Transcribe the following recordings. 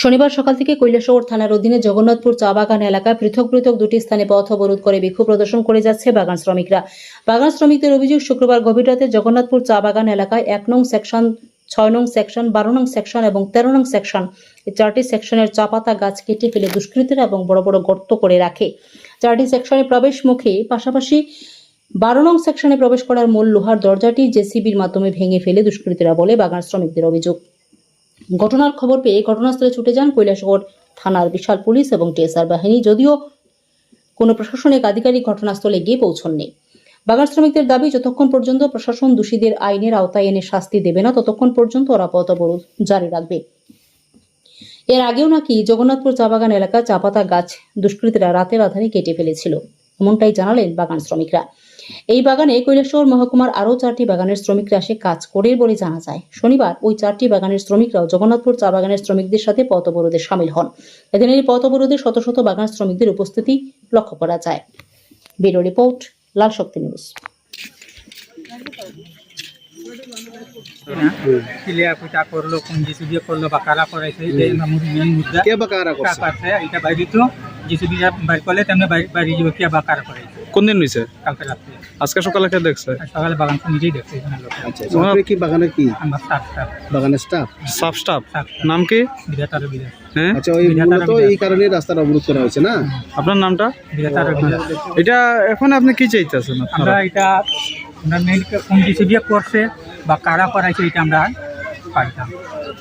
শনিবার সকাল থেকে কৈলাসহর থানার অধীনে জগন্নাথপুর চা বাগান এলাকায় পৃথক পৃথক দুটি স্থানে পথ অবরোধ করে বিক্ষোভ প্রদর্শন করে যাচ্ছে বাগান শ্রমিকরা। বাগান শ্রমিকদের অভিযোগ, শুক্রবার গভীর রাতে জগন্নাথপুর চা বাগান এলাকায় 1 নং সেকশন, 6 নং সেকশন, 12 নং সেকশন এবং 13 নং সেকশন এই 4টি সেকশনের চা পাতা গাছ কেটে ফেলে দুষ্কৃতীরা এবং বড় বড় গর্ত করে রাখে। 4টি সেকশনে প্রবেশ মুখে পাশাপাশি 12 নং সেকশনে প্রবেশ করার মূল লোহার দরজাটি জেসিবির মাধ্যমে ভেঙে ফেলে দুষ্কৃতীরা বলে বাগান শ্রমিকদের অভিযোগ। ঘটনার খবর পেয়ে ঘটনাস্থলে ছুটে যান কৈলাসহর থানার বিশাল পুলিশ এবং টিএসআর বাহিনী, যদিও কোনো প্রশাসনিক আধিকারিক ঘটনাস্থলে গিয়ে পৌঁছননি। বাগান শ্রমিকদের দাবি, যতক্ষণ পর্যন্ত প্রশাসন দোষীদের আইনের আওতায় এনে শাস্তি দেবে না ততক্ষণ পর্যন্ত ওরা পথ অবরোধ জারি রাখবে। এর আগেও নাকি জগন্নাথপুর চা বাগান এলাকায় চা পাতা গাছ দুষ্কৃতীরা রাতের আধারে কেটে ফেলেছিল, এমনটাই জানালেন বাগান শ্রমিকরা। এই বাগানে কৈলাসহর মহকুমার আরও 4টি বাগানের শ্রমিকরা এসে কাজ করে বলে জানা যায়। শনিবার ওই 4টি বাগানের শ্রমিকরাও জগন্নাথপুর চা বাগানের শ্রমিকদের সাথে পথ অবরোধে সামিল হন। এদিন এই পথ অবরোধে শত শত বাগান শ্রমিকদের উপস্থিতি লক্ষ্য করা যায়। ব্যুরো রিপোর্ট, লাল শক্তি নিউজ। ক্লিয়ার কোটা করলো, কোন জিসিবি করলো বা কারা করাইছে, এই মেইন মুদ্রা কে বা কারা করছে? কাছে এটা বাইরে তো জিসিবি বাইর করলে তেমনি বাইরে যাবে কে বা কারা করাইছে। কোন দিন হইছে? কালকে রাতে। আজকে সকালে কে দেখছে? সকালে বাগান নিজেই দেখছে এখানে লোক। আচ্ছা, আপনি কি বাগানের কি? আমরা স্টাফ বাগানের স্টাফ? Sub staff. নাম কি? বিধাতার বিধাত। হ্যাঁ, আচ্ছা, ওই মূলত এই কারণে রাস্তাটা অবরোধ করা হয়েছে না? আপনার নামটা? বিধাতার বিধাত। এটা এখন আপনি কি চাইতেছেন? আমরা এটা আমরা মেইন কোন জিসিবি করছে বা কারা করাইছে এটা আমরা পাইতাম।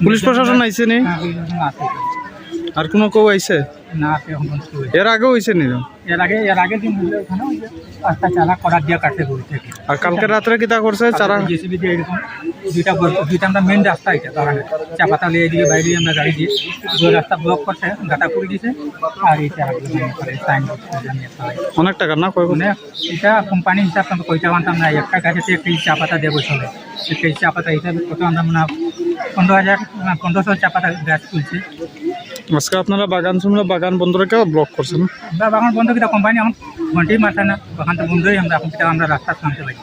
পুলিশ প্রশাসন আইছে নি? আছে। আর কোনো কেউ আইছে? না আছে এখন পর্যন্ত। এর আগেও হইছে নি? এর আগে দিন হলো ওখানে ওই যে রাস্তা চালা করা দিয়ে কাটতে বলছে। আর কালকে রাত্রে কি তা করছে? চারা জেসিবি দিয়ে এরকম দুইটা আমরা মেন রাস্তা এটা কারণে চা পাতা নিয়ে এদিকে বাইরে আমরা গাড়ি দিয়ে দুই রাস্তা ব্লক করছে, গাটা করে দিয়েছে। আর এটা সাইন অনেক টাকা না কয়? মানে এটা কোম্পানি হিসাব আমরা কইটা আনতাম না, একটা গাছেতে একটা চা পাতা দেবো চলে। একটা চা পাতা হিসাবে কত আমরা মানে 15,000 চা পাতা গাছ তুলছে। আজকে আপনারা বাগান বন্ধুরা ব্লক করছেন? আমরা বাগান বন্ধ কিনা কোম্পানি এখন ঘন্টাই মারছে না, বাগানটা বন্ধই আমরা এখন আমরা রাস্তা নামতে পারি।